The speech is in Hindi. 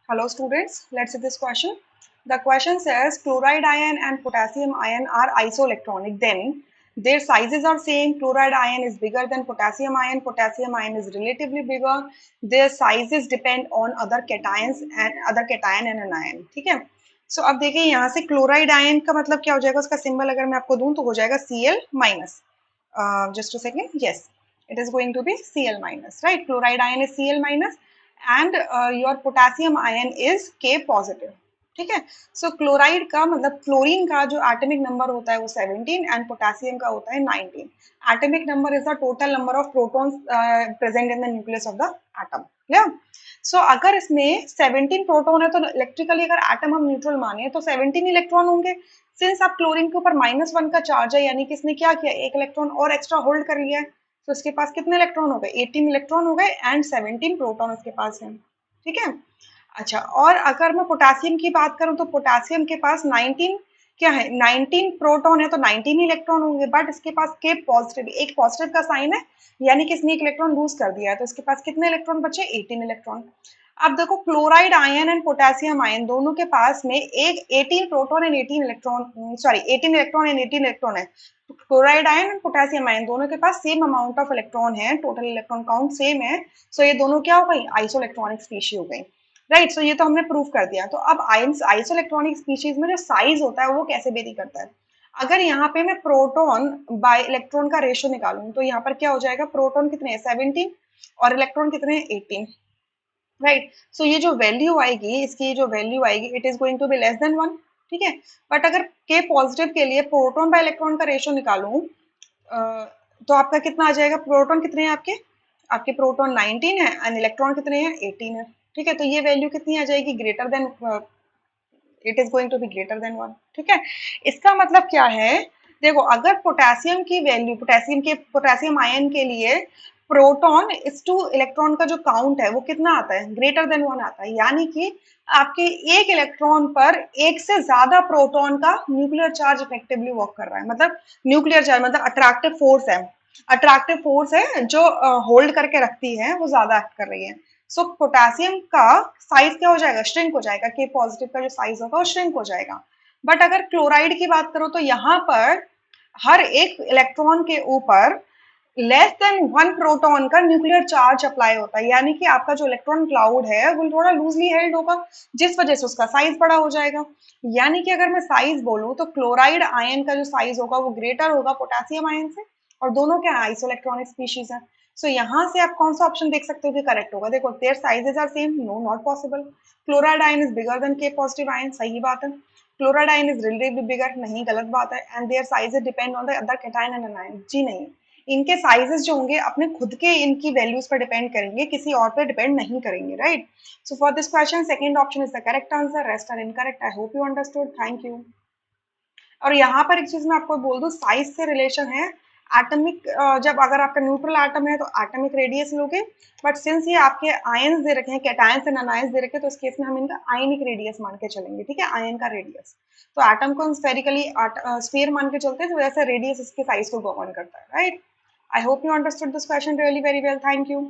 Hello students, let's see this question. The question says chloride ion and potassium ion are isoelectronic. Then their sizes are same. Chloride ion is bigger than potassium ion. Potassium ion is relatively bigger. Their sizes depend on other cations and other cation and an ion. ठीक है? So अब देखिए यहाँ से क्लोराइड आयन का मतलब क्या हो जाएगा, उसका सिंबल अगर मैं आपको दूं तो हो जाएगा Cl minus. Just a second. Yes, it is going to be Cl minus, right? Chloride ion is Cl minus and your potassium ion is K positive. ठीक है. सो क्लोराइड का मतलब क्लोरीन का जो एटॉमिक नंबर होता है वो 17 एंड पोटेशियम का होता है 19. Atomic number is the total number of protons present in the nucleus of the atom. या सो अगर इसमें 17 प्रोटॉन है तो इलेक्ट्रिकली अगर एटम हम न्यूट्रल माने तो 17 इलेक्ट्रॉन होंगे. सिंस आप क्लोरीन के ऊपर -1 का चार्ज है यानी कि इसने क्या किया, एक इलेक्ट्रॉन और एक्स्ट्रा होल्ड कर लिया है. तो इसके पास कितने इलेक्ट्रॉन हो गए, 18 इलेक्ट्रॉन हो गए एंड 17 प्रोटॉन इसके पास है. ठीक है. अच्छा, और अगर मैं पोटेशियम की बात करूं तो पोटेशियम के पास 19 क्या है, 19 प्रोटॉन है तो 19 ही इलेक्ट्रॉन होंगे. बट इसके पास के पॉजिटिव, एक पॉजिटिव का साइन है यानी कि इसने एक इलेक्ट्रॉन लूज कर दिया है. तो इसके पास कितने इलेक्ट्रॉन बचे, 18 इलेक्ट्रॉन. अब देखो chloride ion and potassium ion दोनों के पास में एक 18 proton and 18 electron, sorry 18 electron and 18 electron है. Chloride ion and potassium ion दोनों के पास सेम अमाउंट ऑफ इलेक्ट्रॉन है, टोटल इलेक्ट्रॉन काउंट सेम है. सो ये दोनों क्या हो गई, आइसोइलेक्ट्रॉनिक स्पीशीज हो गई. राइट. सो ये तो हमने प्रूव कर दिया. तो अब आइसोइलेक्ट्रॉनिक स्पीशीज में जो साइज होता है वो कैसे वेरी करता है. अगर यहाँ पे मैं प्रोटॉन बाय इलेक्ट्रॉन का रेशियो निकालूं तो यहाँ पर क्या हो जाएगा, प्रोटॉन कितने हैं 17 और इलेक्ट्रॉन कितने हैं 18. राइट. सो ये जो वैल्यू आएगी, इसकी जो वैल्यू आएगी it is going to be less than 1. ठीक है. बट अगर के पॉजिटिव के लिए प्रोटॉन बाय इलेक्ट्रॉन का रेशियो निकालूं तो आपका कितना आ जाएगा, प्रोटॉन कितने हैं आपके, आपके प्रोटॉन 19 है एंड इलेक्ट्रॉन कितने हैं 18 है. ठीक है. तो ये वैल्यू कितनी आ जाएगी, greater than, it is going to be greater than 1. ठीक है. इसका मतलब क्या है, देखो अगर पोटेशियम की वैल्यू, पोटेशियम आयन के लिए प्रोटॉन इस टू इलेक्ट्रॉन का जो काउंट है वो कितना आता है, ग्रेटर देन 1 आता है. यानी कि आपके एक इलेक्ट्रॉन पर एक से ज्यादा प्रोटॉन का न्यूक्लियर चार्ज इफेक्टिवली वर्क कर रहा है. मतलब न्यूक्लियर चार्ज मतलब अट्रैक्टिव फोर्स है, अट्रैक्टिव फोर्स है जो होल्ड करके रखती है वो ज्यादा एक्ट कर रही है. सो पोटेशियम का साइज क्या हो जाएगा, श्रिंक हो जाएगा. के पॉजिटिव का जो साइज होगा वो श्रिंक हो जाएगा. बट अगर क्लोराइड की बात करो तो यहाँ पर हर एक इलेक्ट्रॉन के ऊपर लेस देन 1 प्रोटॉन का न्यूक्लियर चार्ज अप्लाई होता है. यानी कि आपका जो इलेक्ट्रॉन क्लाउड है वो थोड़ा लूजली हेल्ड होगा जिस वजह से उसका साइज बड़ा हो जाएगा. यानी कि अगर मैं साइज बोलूं तो क्लोराइड आयन का जो साइज होगा वो ग्रेटर होगा पोटेशियम आयन से. और दोनों क्या है, आइसोइलेक्ट्रॉनिक स्पीशीज है. सो यहाँ से आप कौन सा ऑप्शन देख सकते हो कि करेक्ट होगा. देखो their sizes are same, no not possible. Chloride ion is bigger than K positive ion, सही बात है. Chloride ion is relatively bigger, नहीं गलत बात है. And their sizes depend on the other cation and anion, जी नहीं. इनके साइजेस जो होंगे अपने खुद के इनकी वैल्यूज पर डिपेंड करेंगे, किसी और पे डिपेंड नहीं करेंगे. Right. So for this question second option is the correct answer, rest are incorrect. I hope you understood. Thank you. और यहाँ पर एक चीज मैं आपको बोल दूं, साइज से रिलेशन है एटमिक. जब अगर आपका न्यूट्रल एटम है तो एटमिक रेडियस लोगे. बट सिंस ये आपके आयंस दे रखे हैं, कैटायंस एंड अनायंस दे रखे हैं, तो इस केस में हम इनका आयनिक रेडियस मान के चलेंगे. ठीक है, आयन का रेडियस. तो एटम को हम स्फेरिकली स्फीयर मान के चलते हैं तो वैसे रेडियस इसके साइज को गवर्न करता है. Right. I hope you understood this question really very well. Thank you.